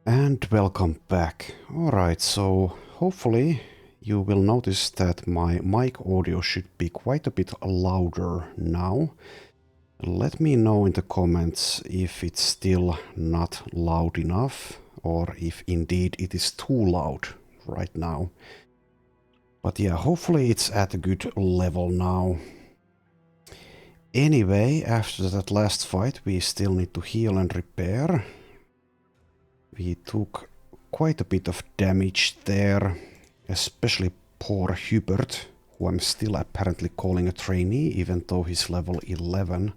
And welcome back. Alright, so hopefully you will notice that my mic audio should be quite a bit louder now. Let me know in the comments if it's still not loud enough or if indeed it is too loud right now. But yeah, hopefully it's at a good level now. Anyway, after that last fight we still need to heal and repair. We took quite a bit of damage there, especially poor Hubert, who I'm still apparently calling a trainee, even though he's level 11.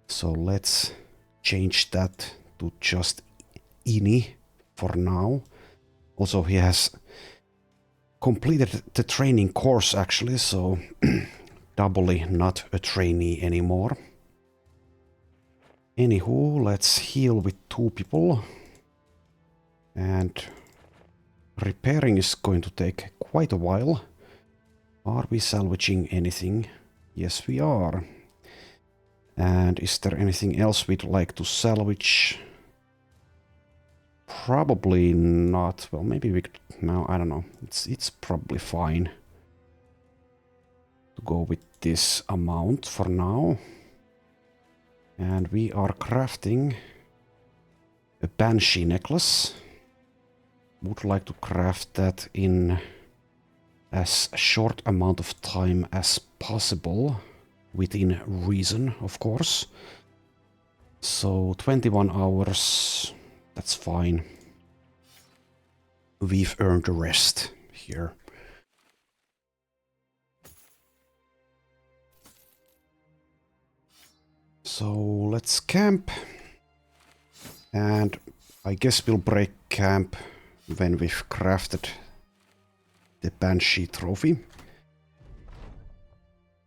So let's change that to just Ini for now. Also, he has completed the training course actually, so doubly not a trainee anymore. Anywho, let's heal with 2 people. And repairing is going to take quite a while. Are we salvaging anything? Yes, we are. And is there anything else we'd like to salvage? Probably not. Well, maybe we could... No, I don't know. It's probably fine to go with this amount for now. And we are crafting a Banshee necklace. Would like to craft that in as short amount of time as possible, within reason, of course. So 21 hours, that's fine. We've earned the rest here. So let's camp. And I guess we'll break camp when we've crafted the Banshee trophy.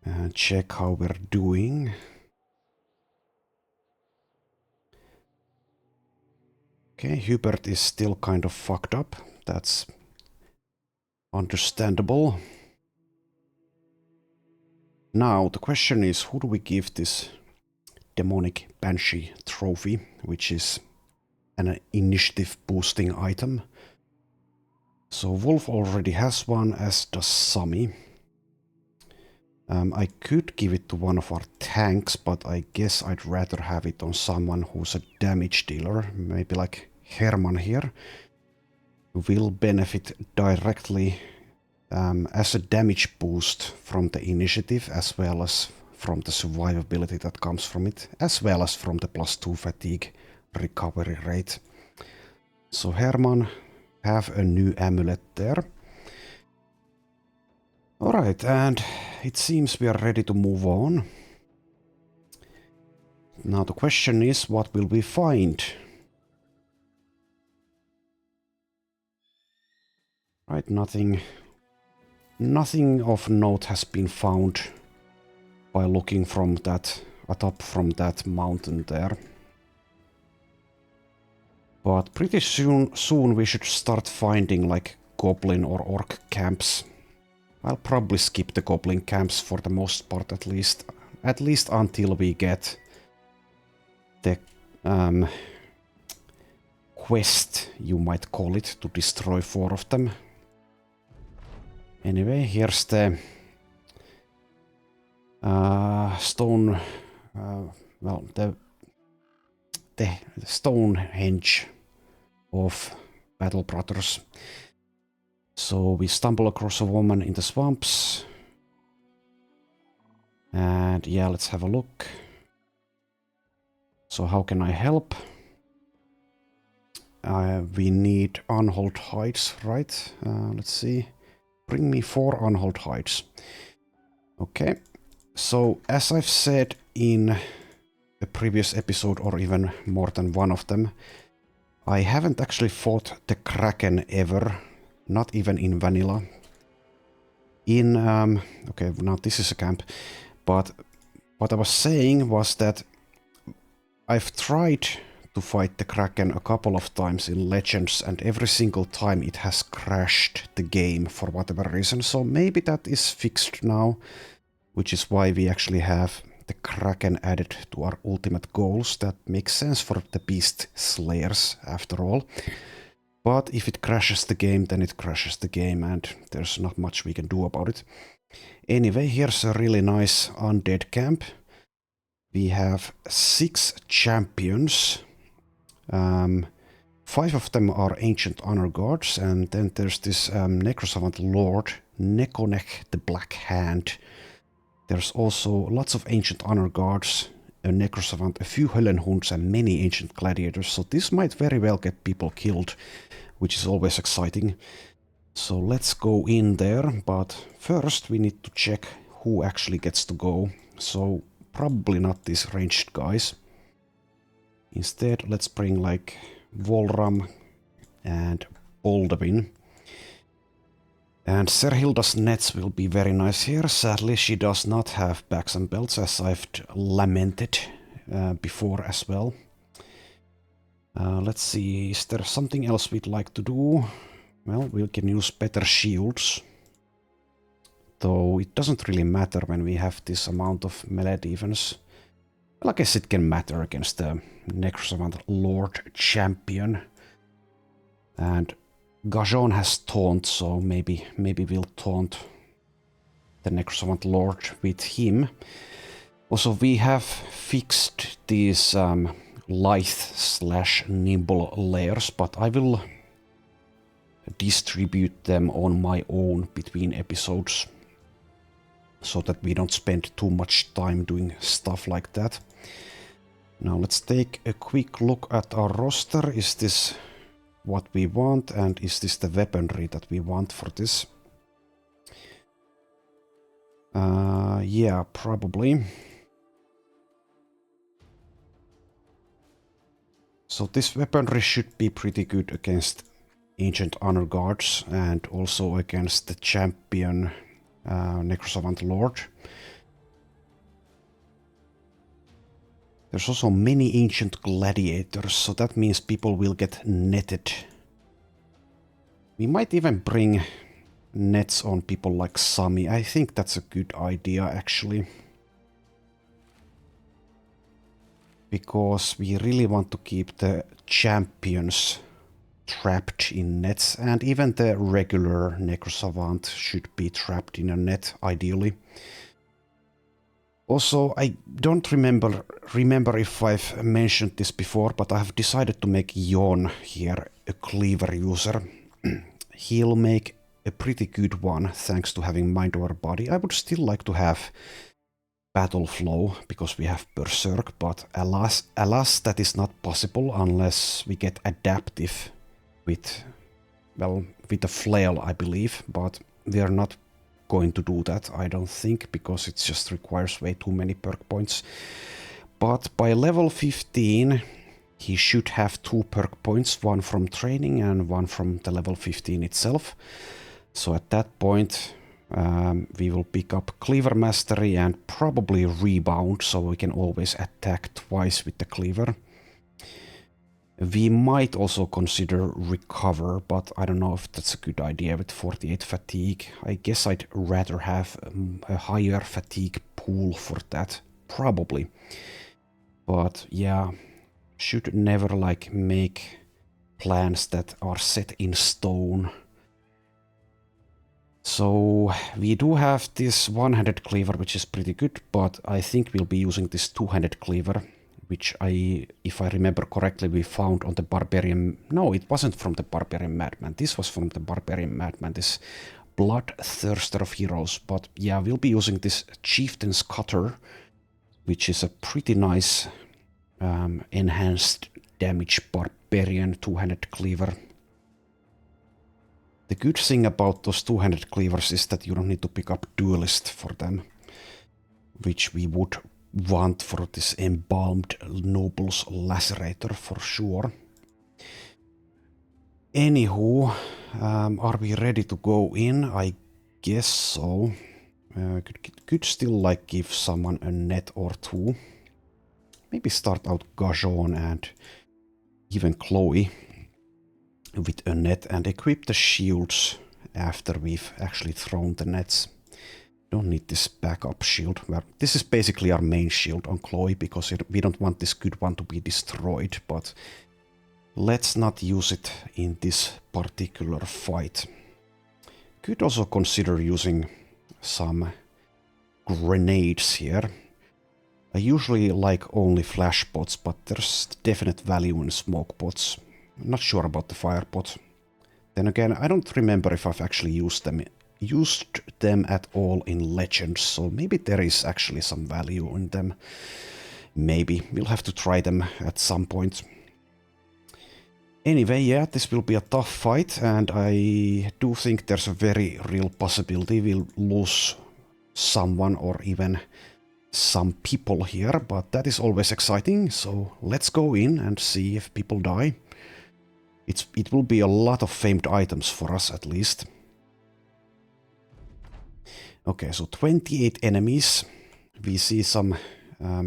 And check how we're doing. Okay, Hubert is still kind of fucked up. That's understandable. Now, the question is, who do we give this demonic Banshee trophy, which is an initiative boosting item? So Wolf already has one, as does Sami. I could give it to one of our tanks, but I guess I'd rather have it on someone who's a damage dealer, maybe like Herman here. Will benefit directly as a damage boost from the initiative, as well as from the survivability that comes from it, as well as from the +2 fatigue recovery rate. So Herman, have a new amulet there. Alright, and it seems we are ready to move on. Now the question is, what will we find? Right, nothing of note has been found by looking from that, atop from that mountain there. But pretty soon we should start finding like goblin or orc camps. I'll probably skip the goblin camps for the most part, at least until we get the quest, you might call it, to destroy 4 of them. Anyway, here's the stone, well, the Stonehenge of Battle Brothers. So we stumble across a woman in the swamps. And yeah, let's have a look. So how can I help? We need unhold hides, right? Let's see. Bring me 4 unhold hides. Okay. So as I've said in a previous episode, or even more than one of them, I haven't actually fought the Kraken ever. Not even in vanilla. In, okay, now this is a camp. But what I was saying was that I've tried to fight the Kraken a couple of times in Legends, and every single time it has crashed the game for whatever reason. So maybe that is fixed now, which is why we actually have the Kraken added to our ultimate goals. That makes sense for the Beast Slayers, after all. But if it crashes the game, then it crashes the game, and there's not much we can do about it. Anyway, here's a really nice undead camp. We have 6 champions. 5 of them are ancient honor guards, and then there's this Necrosavant Lord, Nekonek the Black Hand. There's also lots of ancient honor guards, a Necrosavant, a few Höllenhunds, and many ancient gladiators, so this might very well get people killed, which is always exciting. So let's go in there, but first we need to check who actually gets to go. So probably not these ranged guys. Instead, let's bring like Volram and Aldabin. And Serhilda's nets will be very nice here. Sadly, she does not have bags and belts, as I've lamented before as well. Let's see, is there something else we'd like to do? Well, we can use better shields. Though it doesn't really matter when we have this amount of melee defense. Well, I guess it can matter against the Necrosavant Lord Champion. And Gajon has taunt, so maybe we'll taunt the Necrosavant Lord with him. Also, we have fixed these lithe/nimble layers, but I will distribute them on my own between episodes, so that we don't spend too much time doing stuff like that. Now let's take a quick look at our roster. Is this what we want, and is this the weaponry that we want for this? Yeah, probably. So this weaponry should be pretty good against ancient honor guards and also against the champion Necrosavant Lord. There's also many ancient gladiators, so that means people will get netted. We might even bring nets on people like Sami. I think that's a good idea, actually. Because we really want to keep the champions trapped in nets, and even the regular Necrosavant should be trapped in a net, ideally. Also, I don't remember if I've mentioned this before, but I have decided to make Jon here a cleaver user. He'll make a pretty good one, thanks to having mind over body. I would still like to have battle flow, because we have Berserk, but alas, that is not possible unless we get adaptive with, well, with a flail, I believe, but we are not going to do that, I don't think, because it just requires way too many perk points. But by level 15, he should have 2 perk points, one from training and one from the level 15 itself. So at that point, we will pick up Cleaver Mastery and probably Rebound, so we can always attack twice with the Cleaver. We might also consider Recover, but I don't know if that's a good idea with 48 fatigue. I guess I'd rather have a higher fatigue pool for that, probably. But yeah, should never like make plans that are set in stone. So we do have this one-handed cleaver, which is pretty good, but I think we'll be using this two-handed cleaver, which if I remember correctly, we found on the Barbarian... No, it wasn't from the Barbarian Madman. This was from the Barbarian Madman, this Bloodthirster of Heroes. But yeah, we'll be using this Chieftain's Cutter, which is a pretty nice enhanced damage Barbarian two-handed cleaver. The good thing about those two-handed cleavers is that you don't need to pick up Duelist for them, which we would want for this Embalmed Noble's Lacerator for sure. Anywho, are we ready to go in? I guess so. Could still like give someone a net or two. Maybe start out Gajon and even Chloe with a net and equip the shields after we've actually thrown the nets. Don't need this backup shield. This is basically our main shield on Chloe, because we don't want this good one to be destroyed, but let's not use it in this particular fight. Could also consider using some grenades here. I usually like only flash pots, but there's definite value in smoke pots. I'm not sure about the fire pot. Then again, I don't remember if I've actually used them at all in Legends, so maybe there is actually some value in them. Maybe. We'll have to try them at some point. Anyway, yeah, this will be a tough fight, and I do think there's a very real possibility we'll lose someone or even some people here, but that is always exciting, so let's go in and see if people die. It will be a lot of famed items for us, at least. Okay, so 28 enemies. We see some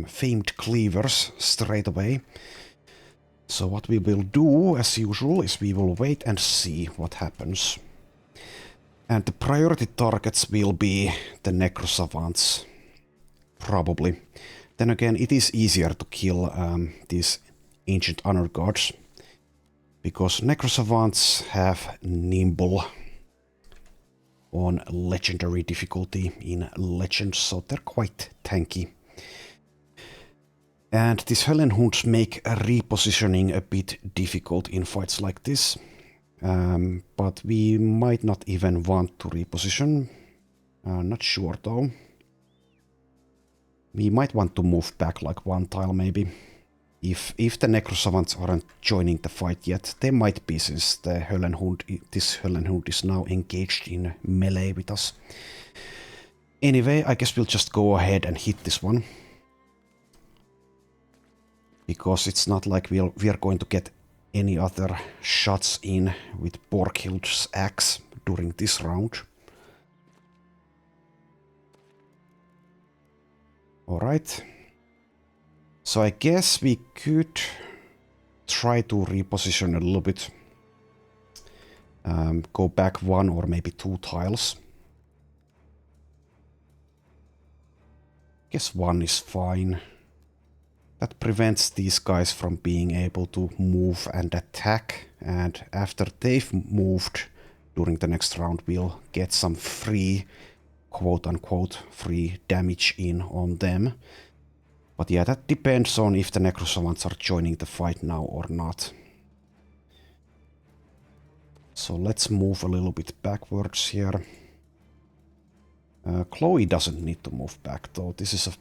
famed cleavers straight away. So what we will do, as usual, is we will wait and see what happens. And the priority targets will be the Necrosavants. Probably. Then again, it is easier to kill these ancient honor guards, because Necrosavants have Nimble on legendary difficulty in Legends, so they're quite tanky. And these Hellenhunds make repositioning a bit difficult in fights like this. But we might not even want to reposition. Not sure though. We might want to move back like one tile maybe. If the Necrosavants aren't joining the fight yet, they might be, since the this Hellenhund is now engaged in melee with us. Anyway, I guess we'll just go ahead and hit this one. Because it's not like we are going to get any other shots in with Borghild's axe during this round. Alright. So I guess we could try to reposition a little bit. Go back one or maybe two tiles. Guess one is fine. That prevents these guys from being able to move and attack. And after they've moved during the next round, we'll get some free, quote-unquote, free damage in on them. But yeah, that depends on if the Necrosavants are joining the fight now or not. So let's move a little bit backwards here. Chloe doesn't need to move back though. This is a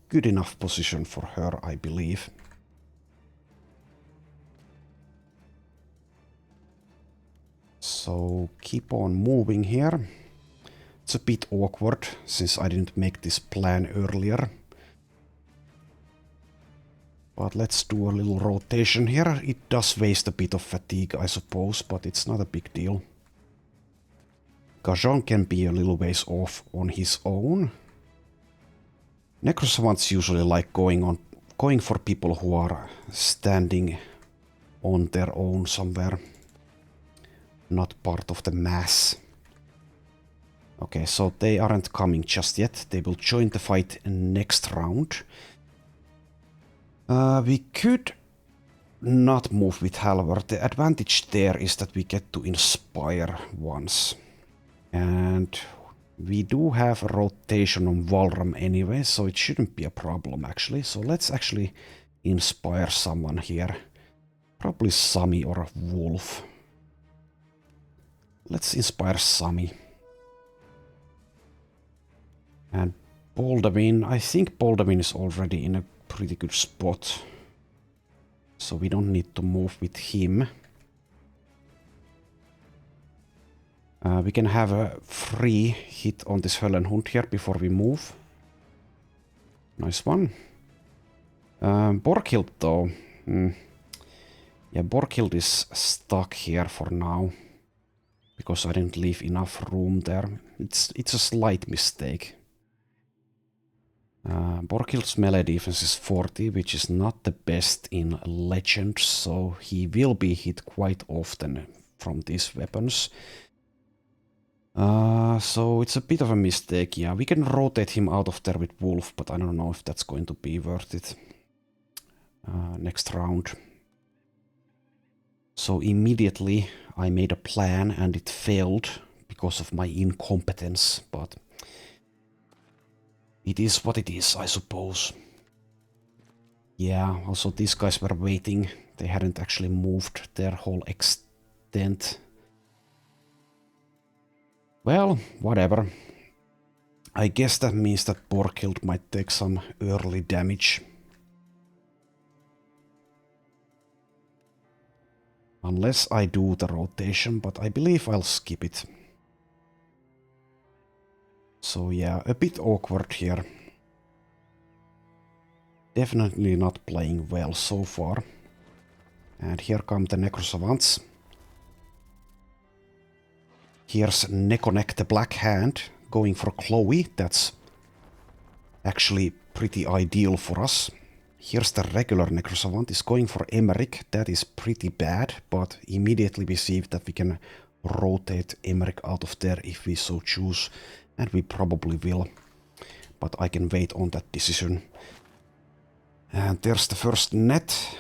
good enough position for her, I believe. So keep on moving here. It's a bit awkward since I didn't make this plan earlier. But let's do a little rotation here. It does waste a bit of fatigue, I suppose, but it's not a big deal. Gajon can be a little ways off on his own. Necrosavants usually like going for people who are standing on their own somewhere. Not part of the mass. Okay, so they aren't coming just yet. They will join the fight next round. We could not move with Halvar. The advantage there is that we get to inspire once. And we do have a rotation on Valram anyway, so it shouldn't be a problem actually. So let's actually inspire someone here. Probably Sami or a Wolf. Let's inspire Sami. And Baldwin, I think Baldwin is already in a pretty good spot. So we don't need to move with him. We can have a free hit on this Hellenhund here before we move. Nice one. Borghild though. Yeah, Borghild is stuck here for now. Because I didn't leave enough room there. It's a slight mistake. Borghild's melee defense is 40, which is not the best in Legends, so he will be hit quite often from these weapons. So it's a bit of a mistake, yeah. We can rotate him out of there with Wolf, but I don't know if that's going to be worth it. Next round. So immediately I made a plan and it failed because of my incompetence, but it is what it is, I suppose. Yeah, also these guys were waiting. They hadn't actually moved their whole extent. Well, whatever. I guess that means that Borkild might take some early damage. Unless I do the rotation, but I believe I'll skip it. So yeah, a bit awkward here. Definitely not playing well so far. And here come the Necrosavants. Here's Nekonek the Black Hand going for Chloe. That's actually pretty ideal for us. Here's the regular Necrosavant is going for Emmerich. That is pretty bad, but immediately we see that we can rotate Emmerich out of there if we so choose. And we probably will. But I can wait on that decision. And there's the first net.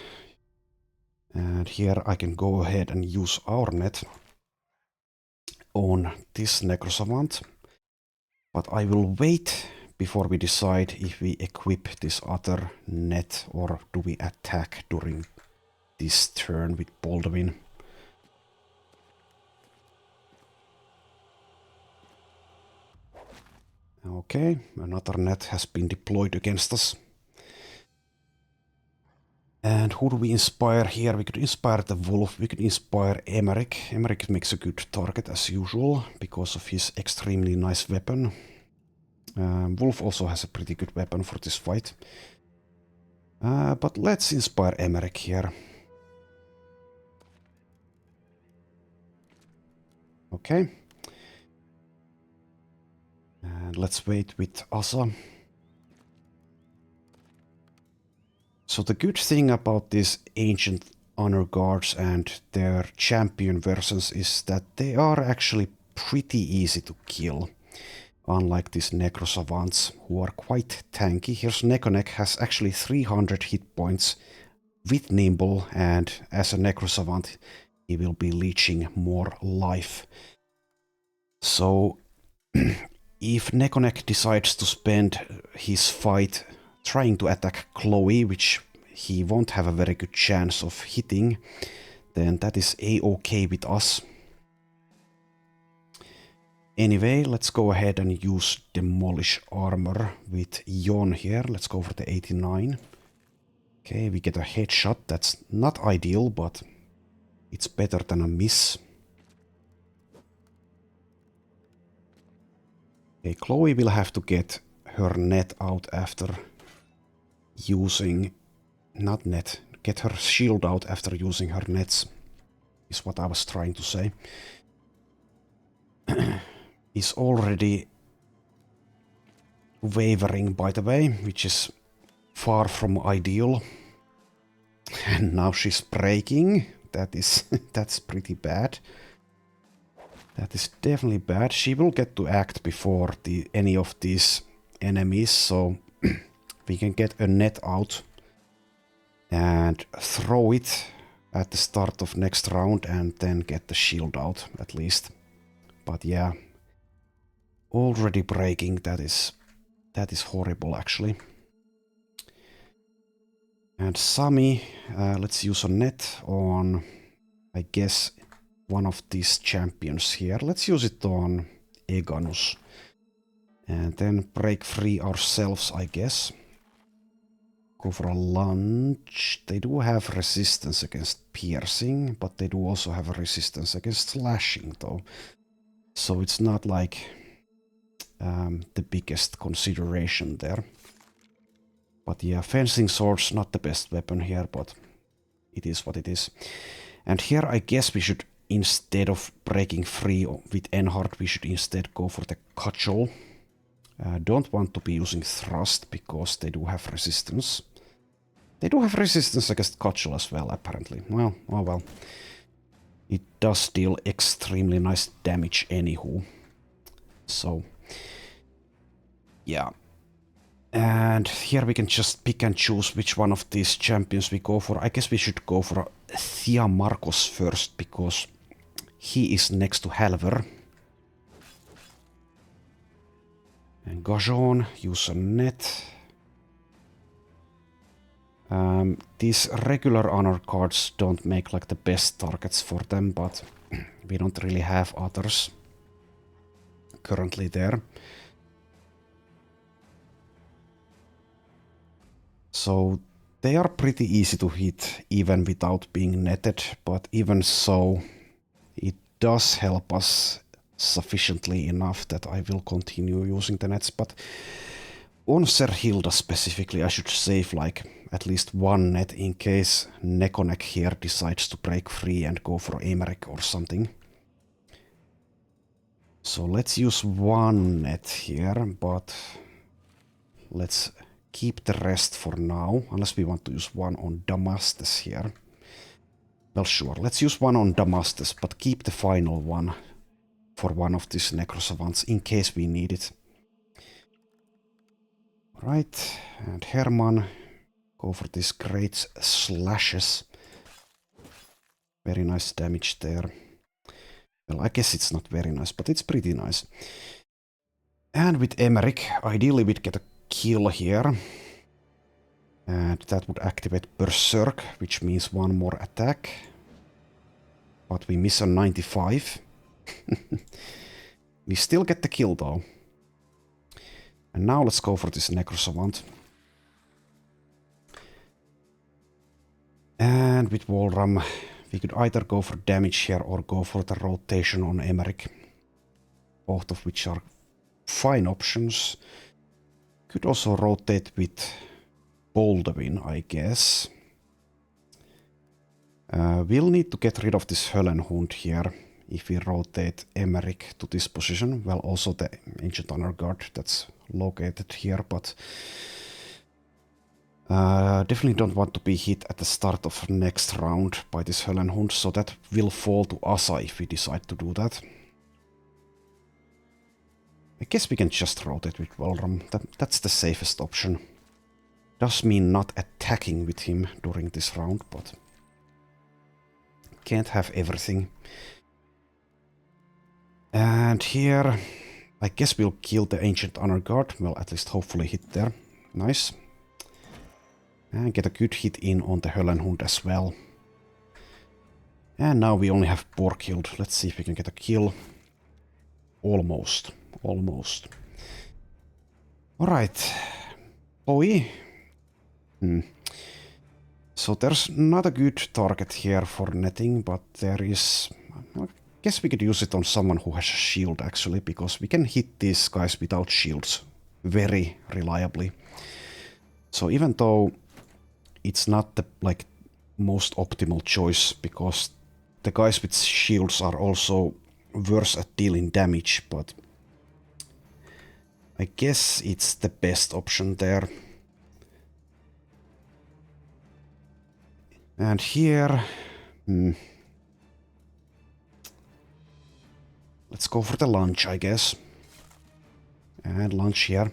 And here I can go ahead and use our net on this Necrosavant. But I will wait before we decide if we equip this other net or do we attack during this turn with Baldwin. Okay, another net has been deployed against us. And who do we inspire here? We could inspire the Wolf, we could inspire Emmerich. Emmerich makes a good target as usual because of his extremely nice weapon. Wolf also has a pretty good weapon for this fight. But let's inspire Emmerich here. Okay. And let's wait with Asa. So the good thing about these ancient honor guards and their champion versions is that they are actually pretty easy to kill. Unlike these Necrosavants, who are quite tanky. Here's Nekonek has actually 300 hit points with Nimble, and as a Necrosavant, he will be leeching more life. So, if Nekonek decides to spend his fight trying to attack Chloe, which he won't have a very good chance of hitting, then that is a-okay with us. Anyway, let's go ahead and use Demolish Armor with Yon here. Let's go for the 89. Okay, we get a headshot. That's not ideal, but it's better than a miss. Okay, Chloe will have to get her net out after using... Not net. Get her shield out after using her nets. Is what I was trying to say. Is already wavering, by the way, which is far from ideal. And now she's breaking. That's pretty bad. That is definitely bad. She will get to act before any of these enemies, so we can get a net out and throw it at the start of next round and then get the shield out at least. But yeah, already breaking, that is horrible actually. And Sami, let's use a net on, I guess, one of these champions here. Let's use it on Eganus. And then break free ourselves, I guess. Go for a lunge. They do have resistance against piercing, but they do also have a resistance against slashing, though. So it's not like the biggest consideration there. But yeah, fencing sword's not the best weapon here, but it is what it is. And here I guess we should, instead of breaking free with Enhard, we should instead go for the cudgel. Don't want to be using thrust because they do have resistance. They do have resistance against cudgel as well, apparently. Well, oh well. It does deal extremely nice damage anywho. So, yeah. And here we can just pick and choose which one of these champions we go for. I guess we should go for Thea Marcos first, because he is next to Halver. And Gajon, use a net. These regular honor cards don't make like the best targets for them, but we don't really have others currently there. So they are pretty easy to hit even without being netted, but even so, it does help us sufficiently enough that I will continue using the nets. But on Serhilda specifically, I should save like at least one net in case Nekonek here decides to break free and go for Emeric or something. So let's use one net here, but let's keep the rest for now, unless we want to use one on Damastes here. Well, sure, let's use one on Damastes, but keep the final one for one of these Necrosavants in case we need it. Right, and Herman, go for these great slashes. Very nice damage there. Well, I guess it's not very nice, but it's pretty nice. And with Emeric, ideally we'd get a kill here. And that would activate Berserk, which means one more attack. But we miss on 95. We still get the kill though. And now let's go for this Necrosavant. And with Walram, we could either go for damage here or go for the rotation on Emeric. Both of which are fine options. Could also rotate with Baldwin, I guess. We'll need to get rid of this Höllenhund here if we rotate Emeric to this position. Well, also the Ancient Honor Guard that's located here, but definitely don't want to be hit at the start of next round by this Höllenhund, so that will fall to Asa if we decide to do that. I guess we can just rotate with Walram. That's the safest option. Does mean not attacking with him during this round, but can't have everything. And here, I guess we'll kill the Ancient Honor Guard. Well, at least hopefully hit there. Nice. And get a good hit in on the Höllenhund as well. And now we only have Borkhild. Let's see if we can get a kill. Almost. Almost. Alright. Bowie. So there's not a good target here for netting, but there is... I guess we could use it on someone who has a shield actually, because we can hit these guys without shields very reliably. So even though it's not the most optimal choice, because the guys with shields are also worse at dealing damage, but I guess it's the best option there. And here, let's go for the lunge, I guess. And lunge here.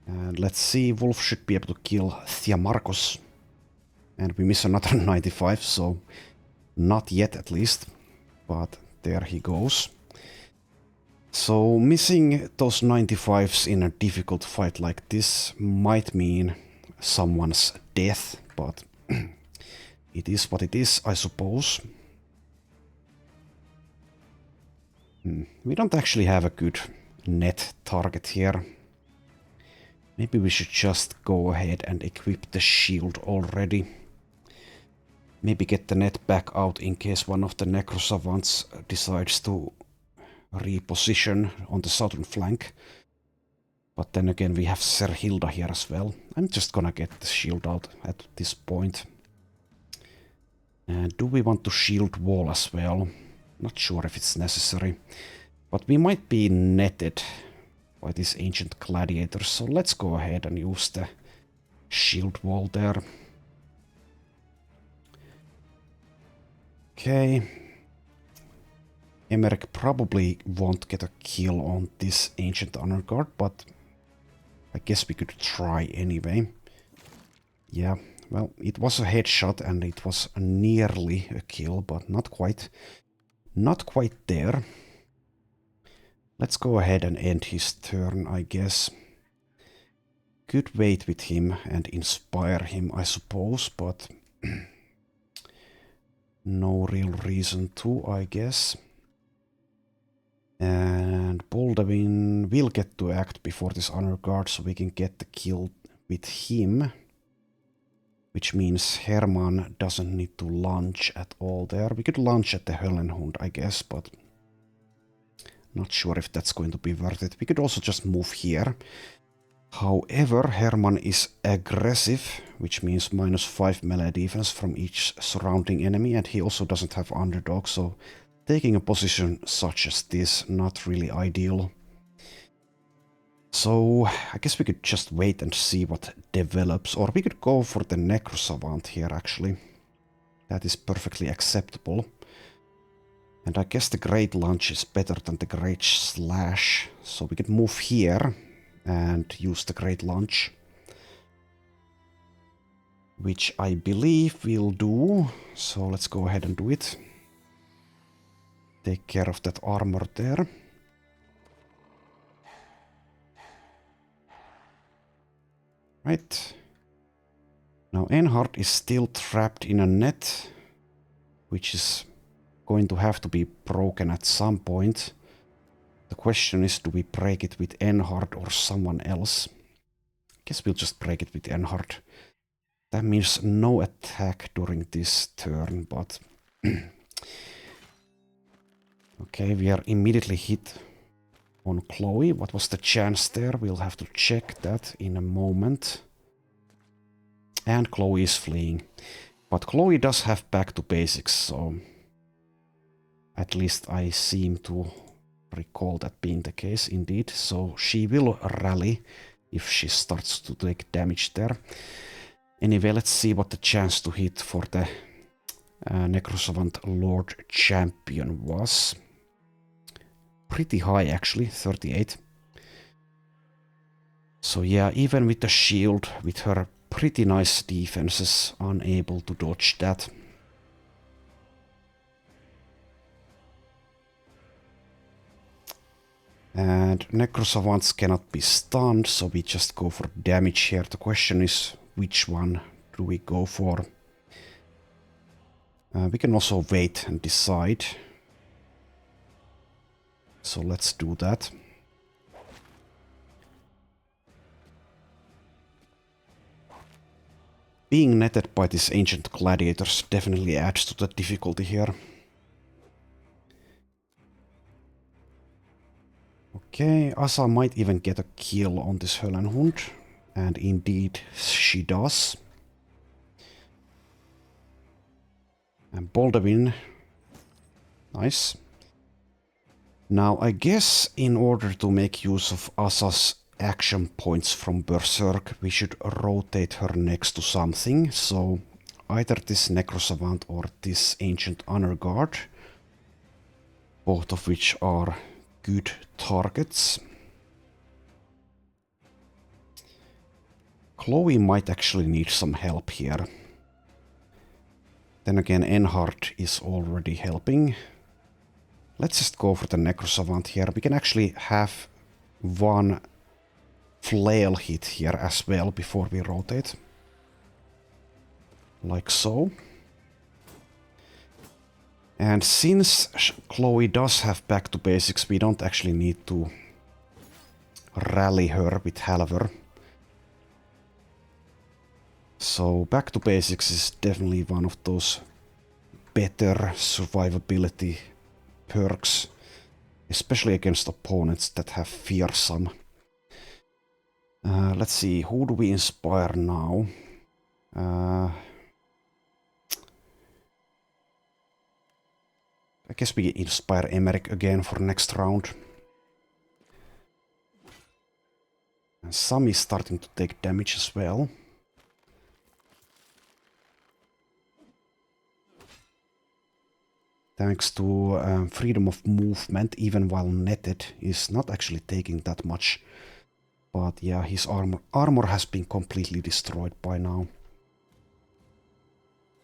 And let's see, Wolf should be able to kill Thiamarcos. And we miss another 95, so not yet at least. But there he goes. So missing those 95s in a difficult fight like this might mean someone's death, but it is what it is, I suppose. We don't actually have a good net target here. Maybe we should just go ahead and equip the shield already. Maybe get the net back out in case one of the Necrosavants decides to reposition on the southern flank. But then again, we have Serhilda here as well. I'm just gonna get the shield out at this point. And do we want to shield wall as well? Not sure if it's necessary. But we might be netted by these ancient gladiators, so let's go ahead and use the shield wall there. Okay. Emmerich probably won't get a kill on this Ancient Honor Guard, but I guess we could try anyway. Yeah, well, it was a headshot and it was nearly a kill, but not quite. Not quite there. Let's go ahead and end his turn, I guess. Could wait with him and inspire him, I suppose, but no real reason to, I guess. And Baldwin will get to act before this honor guard, so we can get the kill with him. Which means Herman doesn't need to launch at all there. We could launch at the Höllenhund, I guess, but not sure if that's going to be worth it. We could also just move here. However, Herman is aggressive, which means -5 melee defense from each surrounding enemy, and he also doesn't have underdog, so taking a position such as this, not really ideal. So, I guess we could just wait and see what develops, or we could go for the Necrosavant here, actually. That is perfectly acceptable. And I guess the Great Lunge is better than the Great Slash, so we could move here and use the Great Lunge. Which I believe we'll do, so let's go ahead and do it. Take care of that armor there. Right. Now Enhard is still trapped in a net, which is going to have to be broken at some point. The question is, do we break it with Enhard or someone else? I guess we'll just break it with Enhard. That means no attack during this turn, but... Okay, we are immediately hit on Chloe. What was the chance there? We'll have to check that in a moment. And Chloe is fleeing. But Chloe does have back to basics, so... At least I seem to recall that being the case, indeed. So she will rally if she starts to take damage there. Anyway, let's see what the chance to hit for the Necrosavant Lord Champion was. Pretty high, actually, 38. So yeah, even with the shield, with her pretty nice defenses, unable to dodge that. And Necrosavants cannot be stunned, so we just go for damage here. The question is, which one do we go for? We can also wait and decide. So let's do that. Being netted by these ancient gladiators definitely adds to the difficulty here. Okay, Asa might even get a kill on this Höllenhund. And indeed, she does. And Baldwin. Nice. Now, I guess in order to make use of Asa's action points from Berserk, we should rotate her next to something. So, either this Necrosavant or this Ancient Honor Guard. Both of which are good targets. Chloe might actually need some help here. Then again, Enhard is already helping. Let's just go for the Necrosavant here. We can actually have one flail hit here as well before we rotate. Like so. And since Chloe does have back to basics, we don't actually need to rally her with Halver. So back to basics is definitely one of those better survivability perks, especially against opponents that have fearsome. Let's see, who do we inspire now? I guess we inspire Emmerich again for next round. And Sam is starting to take damage as well. thanks to freedom of movement, even while netted, is not actually taking that much. But yeah, his armor has been completely destroyed by now.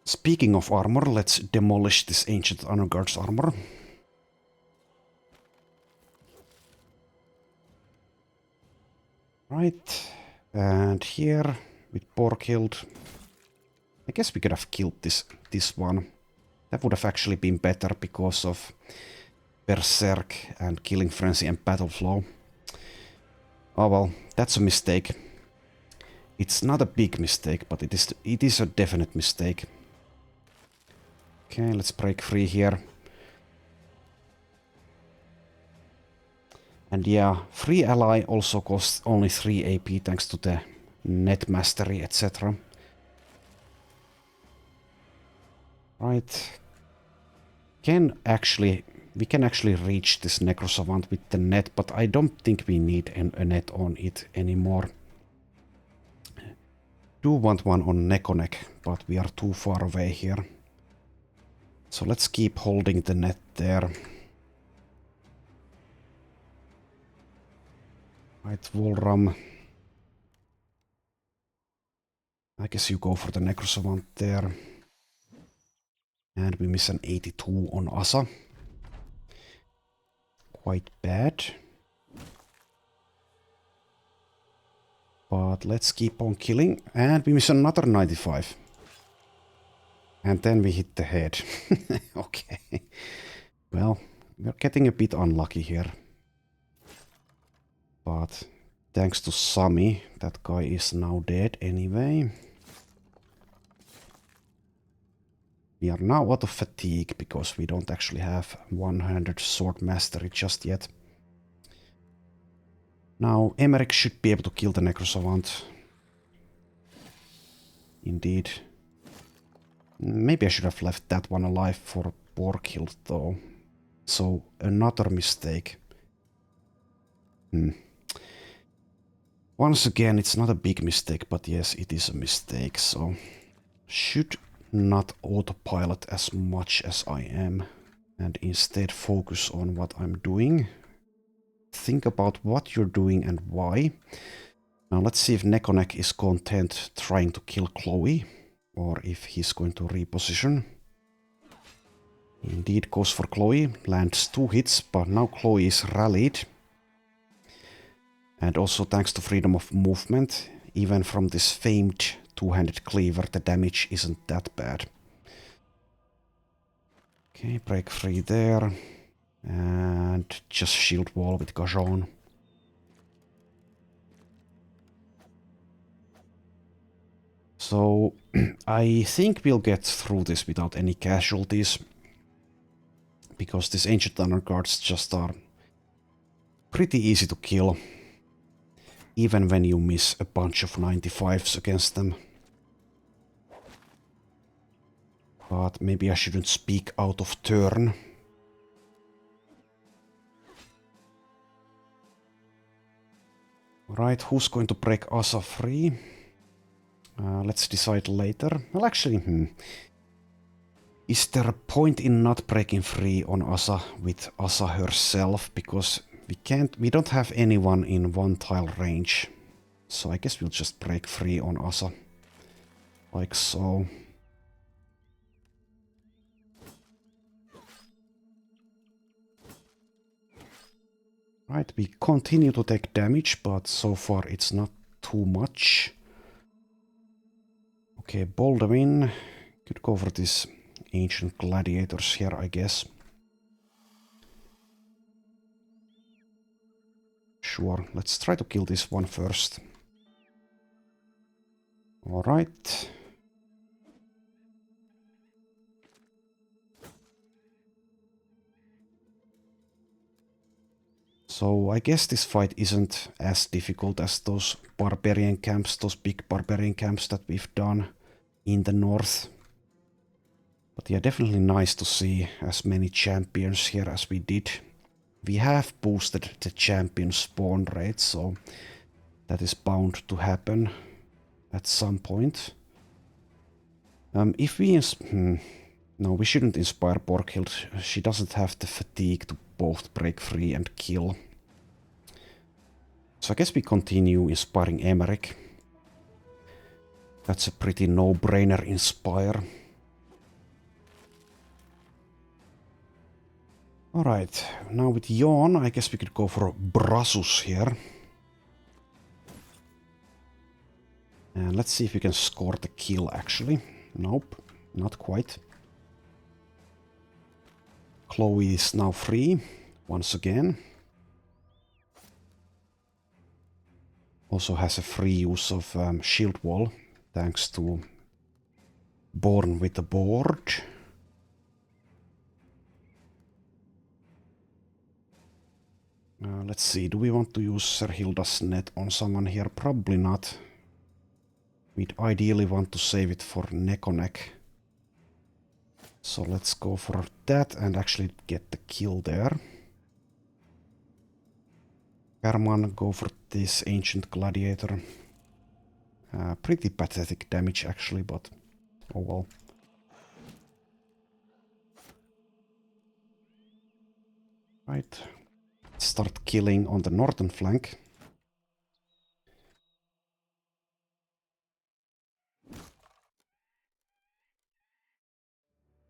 Speaking of armor, let's demolish this ancient honor guard's armor. Right, and here with Borghild, I guess we could have killed this one. That would have actually been better because of Berserk and Killing Frenzy and Battle Flow. Oh well, that's a mistake. It's not a big mistake, but it is a definite mistake. Okay, let's break free here. And yeah, free ally also costs only 3 AP thanks to the net mastery, etc. Right. We can actually reach this Necrosavant with the net, but I don't think we need a net on it anymore. Do want one on Nekonek, but we are too far away here. So let's keep holding the net there. Right, Volram. I guess you go for the Necrosavant there. And we miss an 82 on Asa. Quite bad. But let's keep on killing. And we miss another 95. And then we hit the head. Okay. Well, we're getting a bit unlucky here. But thanks to Sami, that guy is now dead anyway. We are now out of fatigue because we don't actually have 100 sword mastery just yet. Now Emmerich should be able to kill the Necrosavant. Indeed. Maybe I should have left that one alive for Borghild though. So another mistake. Once again, it's not a big mistake, but yes, it is a mistake, so should not autopilot as much as I am and instead focus on what I'm doing. Think about what you're doing and why. Now let's see if Nekonek is content trying to kill Chloe or if he's going to reposition. Indeed goes for Chloe, lands 2 hits, but now Chloe is rallied. And also thanks to freedom of movement, even from this famed two-handed cleaver, the damage isn't that bad. Okay, break free there. And just shield wall with Gajon. So I think we'll get through this without any casualties. Because these ancient honor guards just are pretty easy to kill. Even when you miss a bunch of 95s against them. But maybe I shouldn't speak out of turn. Alright, who's going to break Asa free? Let's decide later. Well, actually, is there a point in not breaking free on Asa with Asa herself? Because we don't have anyone in 1 tile range. So I guess we'll just break free on Asa. Like so. Right, we continue to take damage, but so far it's not too much. Okay, Baldwin. Could go for these ancient gladiators here, I guess. Sure, let's try to kill this one first. Alright. So I guess this fight isn't as difficult as those barbarian camps, those big barbarian camps that we've done in the north. But yeah, definitely nice to see as many champions here as we did. We have boosted the champion spawn rate, so that is bound to happen at some point. If we... No, we shouldn't inspire Borghild. She doesn't have the fatigue to both break free and kill. So I guess we continue inspiring Emmerich. That's a pretty no-brainer inspire. Alright, now with Yawn, I guess we could go for Brasus here. And let's see if we can score the kill, actually. Nope, not quite. Chloe is now free, once again. Also has a free use of shield wall, thanks to Born with the Board. Let's see, do we want to use Serhilda's net on someone here? Probably not. We'd ideally want to save it for Nekonek. So let's go for that and actually get the kill there. Herman, go for this Ancient Gladiator. Pretty pathetic damage actually, but oh well. Right. Let's start killing on the northern flank.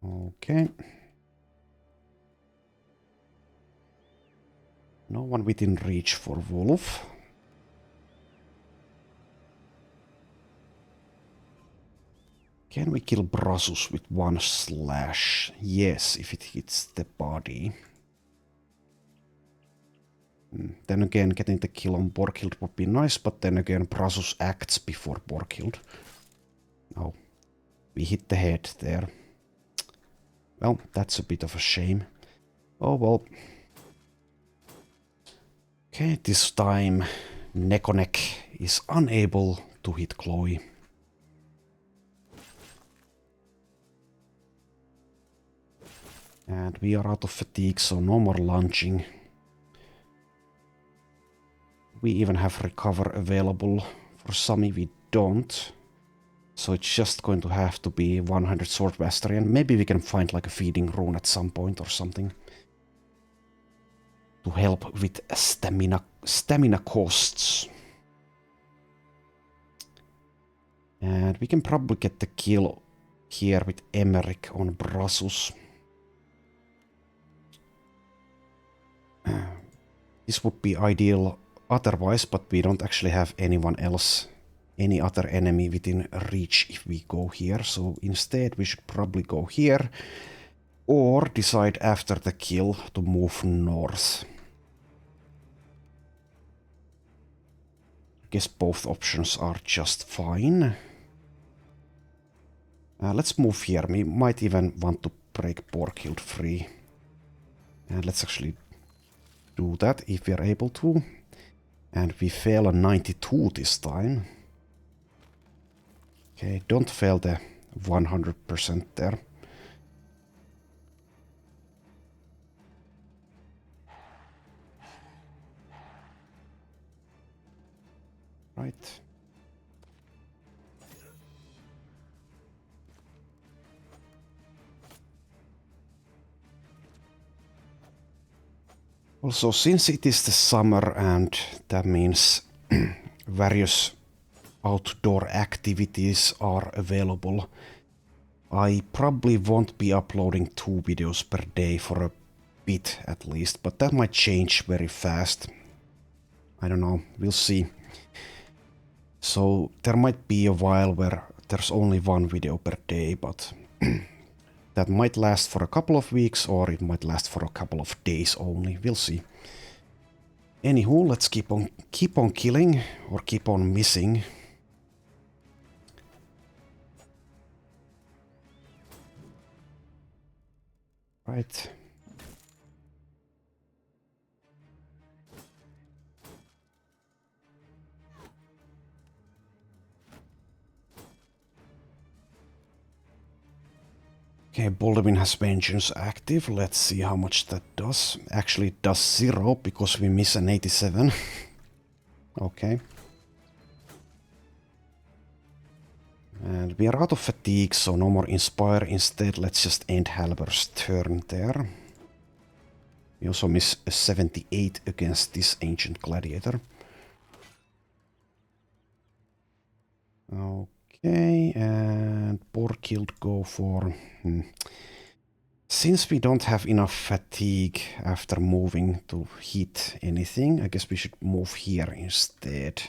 Okay. No one within reach for Wolf. Can we kill Brasus with one slash? Yes, if it hits the body. Then again, getting the kill on Borghild would be nice, but then again, Brasus acts before Borghild. Oh, we hit the head there. Well, that's a bit of a shame. Oh well. Okay, this time Nekonek is unable to hit Chloe. And we are out of fatigue, so no more lunging. We even have recover available. For Sami we don't. So it's just going to have to be 100 sword mastery, and maybe we can find like a feeding rune at some point or something. To help with stamina costs. And we can probably get the kill here with Emmerich on Brasus. This would be ideal otherwise, but we don't actually have anyone else, any other enemy within reach if we go here. So instead we should probably go here or decide after the kill to move north. I guess both options are just fine. Let's move here. We might even want to break Borghild free. And let's actually do that if we are able to. And we fail a 92 this time. Okay, don't fail the 100% there. Right. Also, since it is the summer and that means various outdoor activities are available, I probably won't be uploading 2 videos per day for a bit at least, but that might change very fast. I don't know, we'll see. So there might be a while where there's only 1 video per day, but that might last for a couple of weeks or it might last for a couple of days only. We'll see. Anywho, let's keep on killing or keep on missing. Right. Okay, Baldwin has Vengeance active. Let's see how much that does. Actually, it does 0 because we miss an 87. Okay. And we are out of fatigue, so no more inspire. Instead, let's just end Halber's turn there. We also miss a 78 against this ancient gladiator. Okay, and Borkild go for... Since we don't have enough fatigue after moving to hit anything, I guess we should move here instead.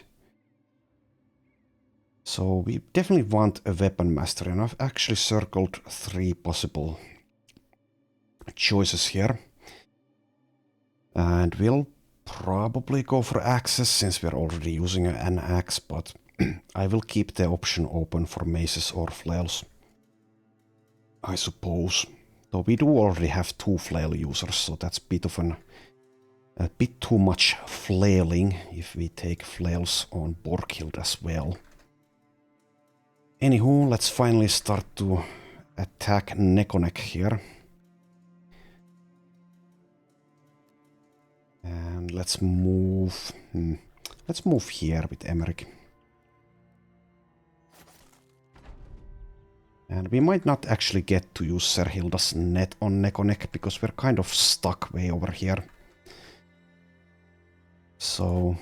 So we definitely want a weapon master, and I've actually circled 3 possible choices here. And we'll probably go for axes since we're already using an axe, but I will keep the option open for maces or flails, I suppose. Though we do already have 2 flail users, so that's a bit too much flailing if we take flails on Borkild as well. Anywho, let's finally start to attack Nekonek here. And let's move... Let's move here with Emmerich. And we might not actually get to use Serhilda's net on Nekonek because we're kind of stuck way over here. So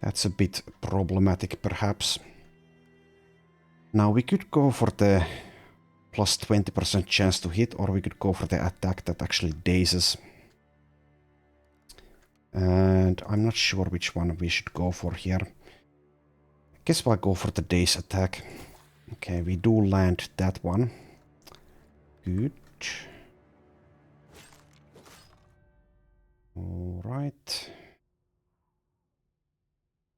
that's a bit problematic perhaps. Now we could go for the plus 20% chance to hit, or we could go for the attack that actually dazes. And I'm not sure which one we should go for here. I guess we'll go for the daze attack. Okay, we do land that one. Good. Alright.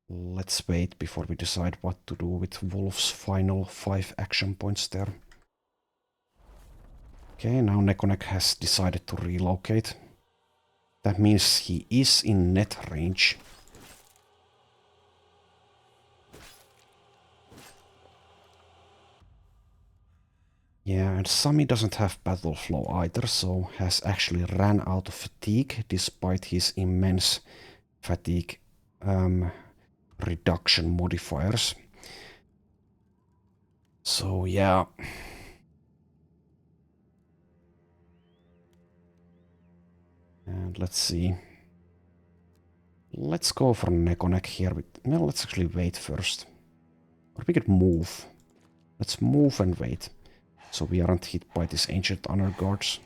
Let's wait before we decide what to do with Wolf's final 5 action points there. Okay, now Nekonek has decided to relocate. That means he is in net range. Yeah, and Sami doesn't have battle flow either, so has actually ran out of fatigue despite his immense fatigue reduction modifiers. So yeah. And let's see. Let's go for Nekonek here. Well, let's actually wait first. Or we could move. Let's move and wait. So we aren't hit by these ancient honor guards.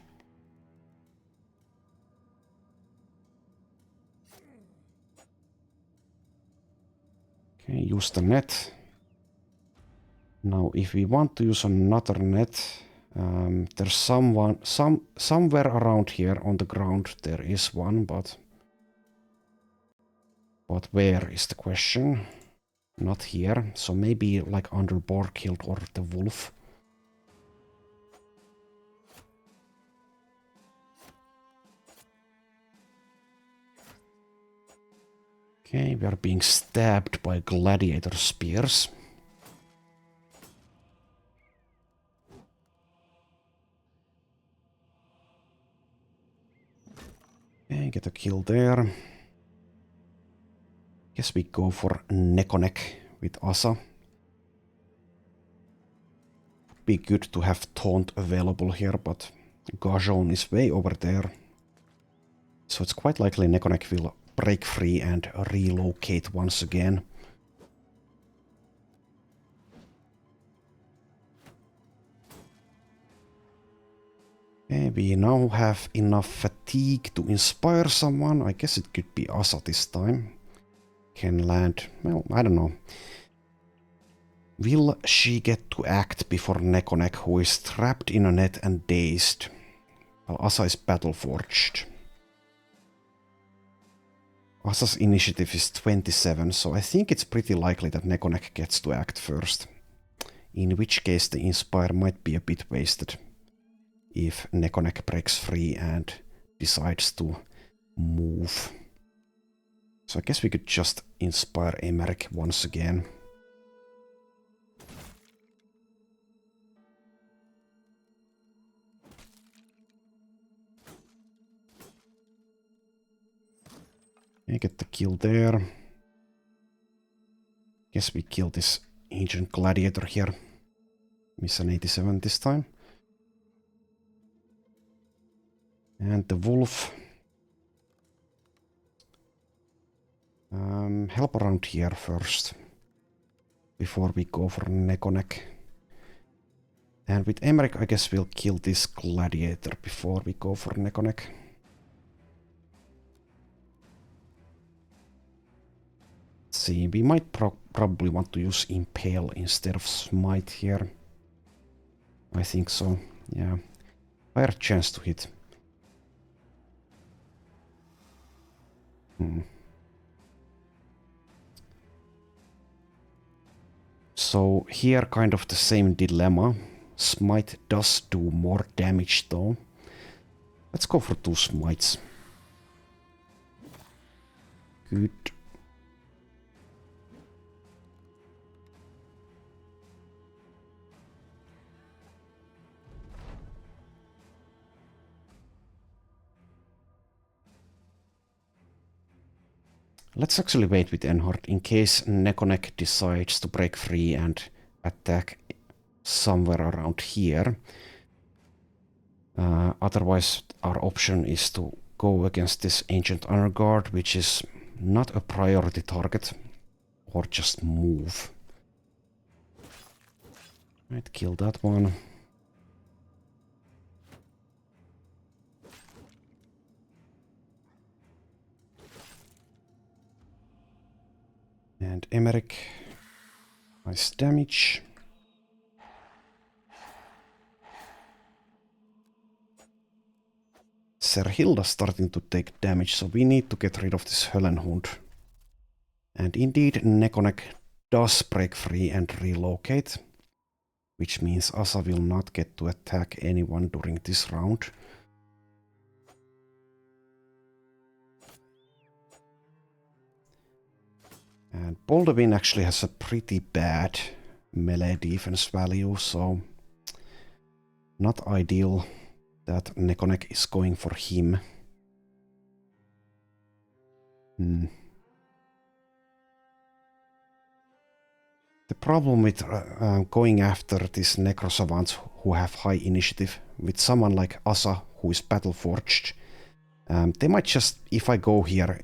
Okay, use the net. Now, if we want to use another net, there's somewhere around here on the ground there is one, but where is the question? Not here, so maybe like under Borkild or the wolf. Okay, we are being stabbed by gladiator spears. Okay, get a kill there. Guess we go for Nekonek with Asa. Be good to have Taunt available here, but Gajon is way over there. So it's quite likely Nekonek will break free and relocate once again. Okay, we now have enough fatigue to inspire someone. I guess it could be Asa this time. Can land, well, I don't know. Will she get to act before Nekonek, who is trapped in a net and dazed? Well, Asa is battle forged. Asa's initiative is 27, so I think it's pretty likely that Nekonek gets to act first. In which case the Inspire might be a bit wasted if Nekonek breaks free and decides to move. So I guess we could just Inspire Emmerich once again. Okay, get the kill there. Guess we kill this ancient gladiator here. Miss an 87 this time. And the wolf. Help around here first. Before we go for Nekonek. And with Emmerich, I guess we'll kill this gladiator before we go for Nekonek. Let's see, we might probably want to use Impale instead of Smite here. I think so, yeah. Higher chance to hit. So here kind of the same dilemma. Smite does do more damage though. Let's go for 2 smites. Good. Let's actually wait with Enhard in case Nekonek decides to break free and attack somewhere around here. Otherwise, our option is to go against this Ancient Honor Guard, which is not a priority target, or just move. Right, kill that one. And Emmerich, nice damage. Serhilda starting to take damage, so we need to get rid of this Höllenhund. And indeed, Nekonek does break free and relocate, which means Asa will not get to attack anyone during this round. And Baldwin actually has a pretty bad melee defense value, so not ideal that Nekonek is going for him. The problem with going after these Necrosavants who have high initiative, with someone like Asa who is battle forged, they might just, if I go here,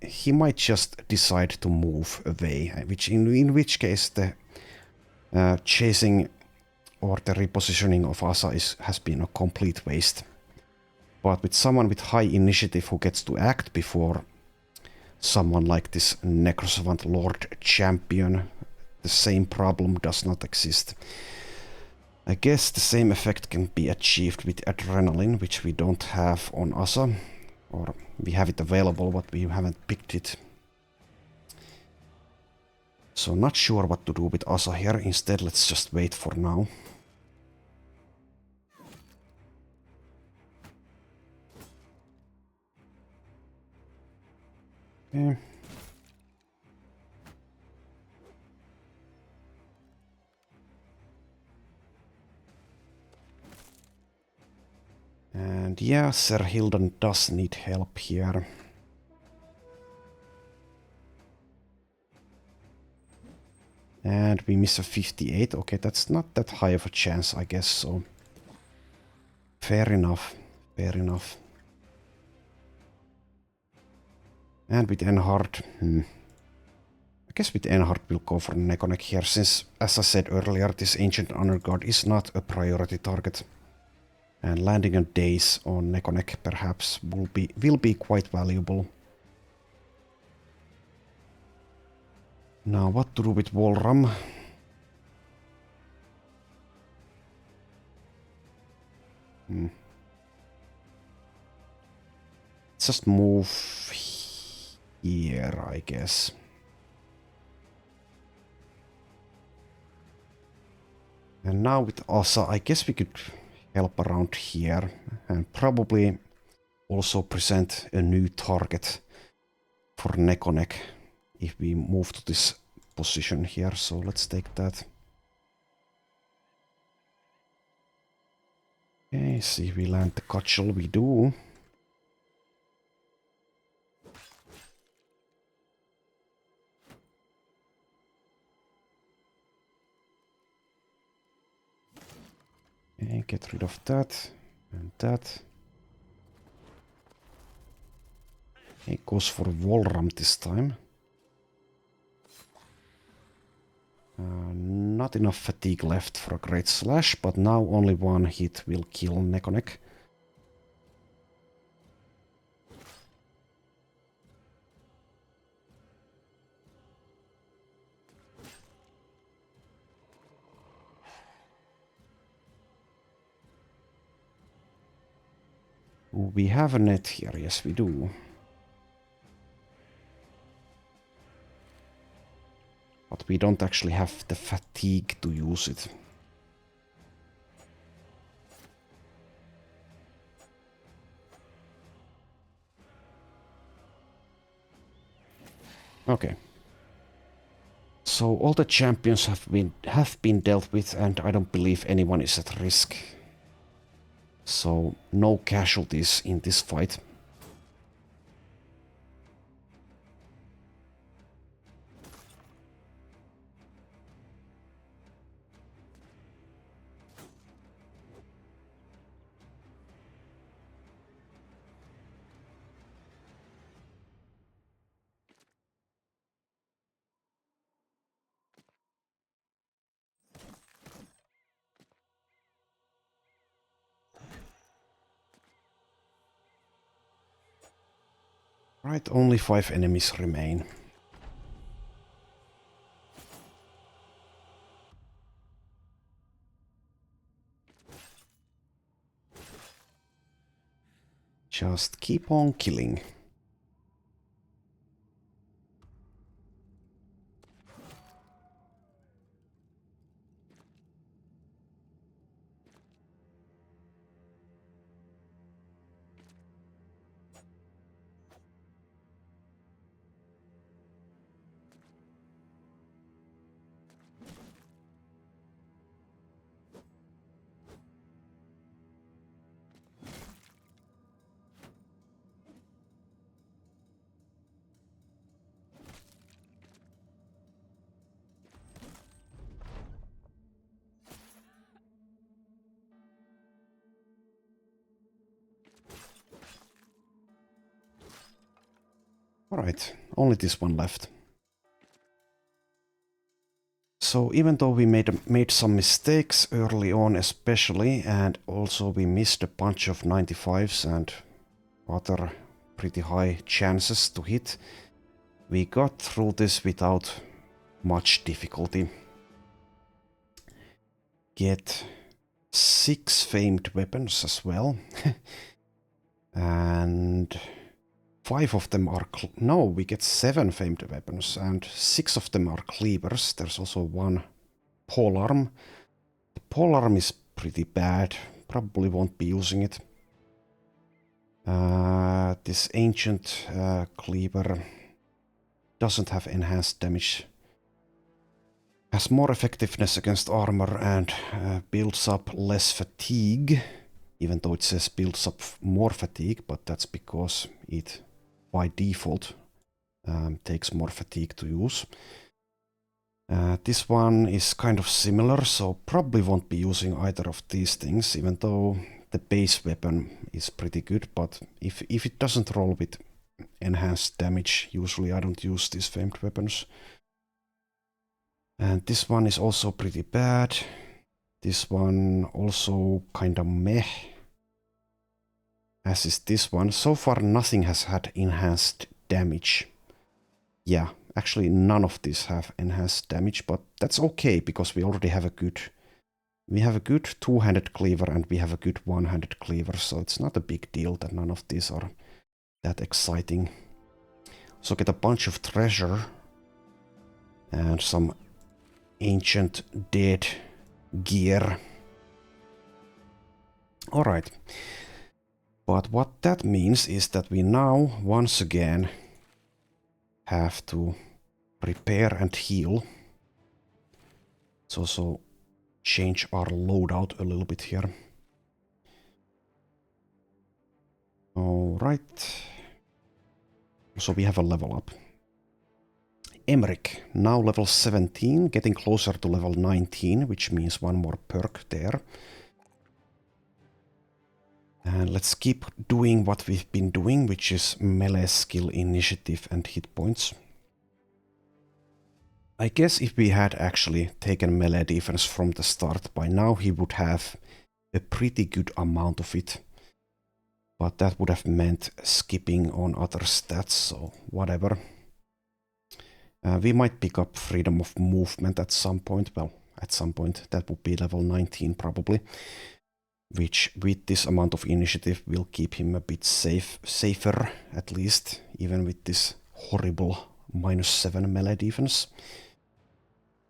he might just decide to move away, in which case the chasing or the repositioning of Asa has been a complete waste. But with someone with high initiative who gets to act before someone like this Necrosavant Lord Champion, the same problem does not exist. I guess the same effect can be achieved with Adrenaline, which we don't have on Asa. Or we have it available, but we haven't picked it. So not sure what to do with Asa here. Instead, let's just wait for now. Okay. And yeah, Serhilden does need help here. And we miss a 58. Okay, that's not that high of a chance, I guess, so... Fair enough. Fair enough. And with Enhard... I guess with Enhard we'll go for Nekonek here, since, as I said earlier, this Ancient Honor Guard is not a priority target. And landing a daze on Nekonek perhaps will be quite valuable. Now, what to do with Walram? Just move here, I guess. And now with Asa, I guess we could help around here and probably also present a new target for Nekonek if we move to this position here. So let's take that. Okay, see if we land the cudgel. We do. Okay, get rid of that and that. Okay, goes for Volram this time. Not enough fatigue left for a great slash, but now only one hit will kill Nekonek. We have a net here, yes we do. But we don't actually have the fatigue to use it. Okay. So all the champions have been dealt with, and I don't believe anyone is at risk. So no casualties in this fight. Right, only 5 enemies remain. Just keep on killing. Alright, only this one left. So even though we made some mistakes early on especially, and also we missed a bunch of 95s and other pretty high chances to hit, we got through this without much difficulty. Get 6 famed weapons as well. And 5 of them are... No, we get 7 famed weapons, and 6 of them are cleavers. There's also 1 polearm. The polearm is pretty bad. Probably won't be using it. This ancient cleaver doesn't have enhanced damage. Has more effectiveness against armor and builds up less fatigue. Even though it says builds up more fatigue, but that's because it by default takes more fatigue to use. This one is kind of similar, so probably won't be using either of these things, even though the base weapon is pretty good, but if it doesn't roll with enhanced damage, usually I don't use these famed weapons. And this one is also pretty bad. This one also kinda meh. As is this one. So far nothing has had enhanced damage. Yeah, actually none of these have enhanced damage, but that's okay because we already have a good... We have a good two-handed cleaver and we have a good one-handed cleaver, so it's not a big deal that none of these are that exciting. So get a bunch of treasure and some ancient dead gear. Alright. But what that means is that we now, once again, have to prepare and heal. Let's also change our loadout a little bit here. Alright. So we have a level up. Emmerich, now level 17, getting closer to level 19, which means one more perk there. And let's keep doing what we've been doing, which is melee skill, initiative and hit points. I guess if we had actually taken melee defense from the start, by now he would have a pretty good amount of it. But that would have meant skipping on other stats, so whatever. We might pick up freedom of movement at some point. Well, at some point that would be level 19 probably. Which with this amount of initiative will keep him a bit safer at least, even with this horrible -7 melee defense.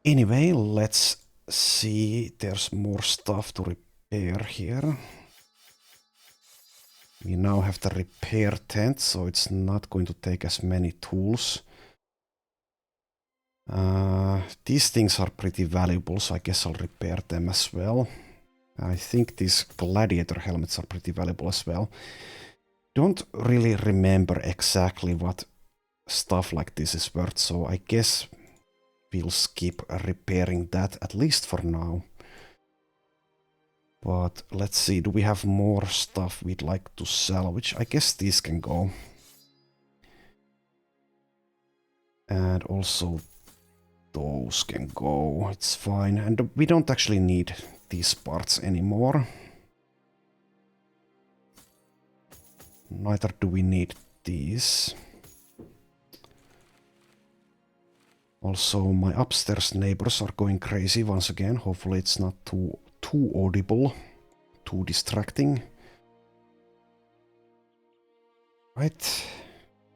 Anyway, let's see, there's more stuff to repair here. We now have the repair tent, so it's not going to take as many tools. These things are pretty valuable, so I guess I'll repair them as well. I think these gladiator helmets are pretty valuable as well. Don't really remember exactly what stuff like this is worth, so I guess we'll skip repairing that, at least for now. But let's see, do we have more stuff we'd like to salvage? I guess these can go. And also those can go, it's fine. And we don't actually need these parts anymore. Neither do we need these. Also, my upstairs neighbors are going crazy once again. Hopefully it's not too audible, too distracting. Right,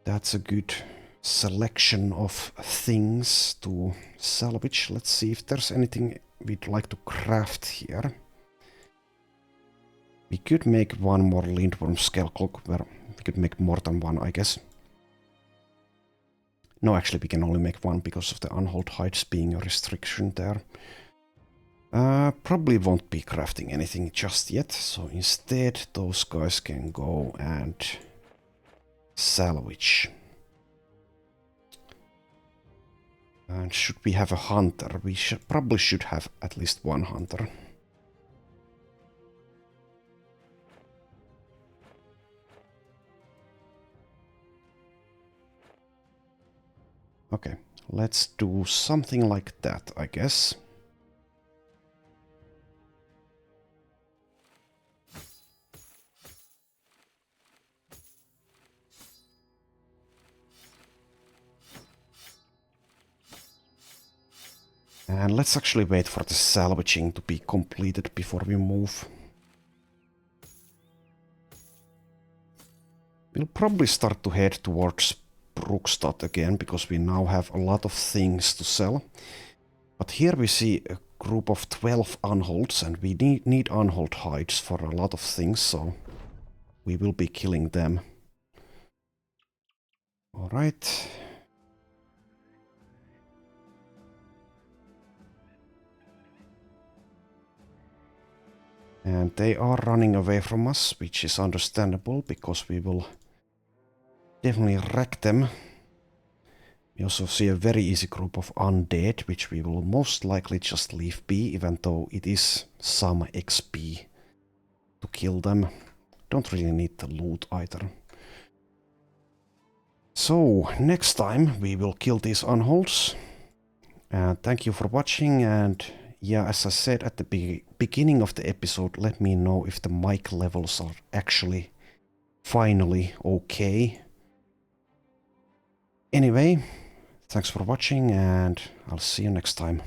that's a good selection of things to salvage. Let's see if there's anything we'd like to craft here. We could make one more lindworm scale clock, where we could make more than one, I guess. No, actually we can only make one because of the unhold heights being a restriction there. Probably won't be crafting anything just yet, so instead those guys can go and salvage. And should we have a hunter? We probably should have at least one hunter. Okay, let's do something like that, I guess. And let's actually wait for the salvaging to be completed before we move. We'll probably start to head towards Brookstad again, because we now have a lot of things to sell. But here we see a group of 12 unholds, and we need unhold hides for a lot of things, so we will be killing them. Alright. And they are running away from us, which is understandable, because we will definitely wreck them. We also see a very easy group of undead, which we will most likely just leave be, even though it is some XP to kill them. Don't really need the loot either. So, next time we will kill these unholds. Thank you for watching, and yeah, as I said at the beginning of the episode, let me know if the mic levels are actually finally okay. Anyway, thanks for watching, and I'll see you next time.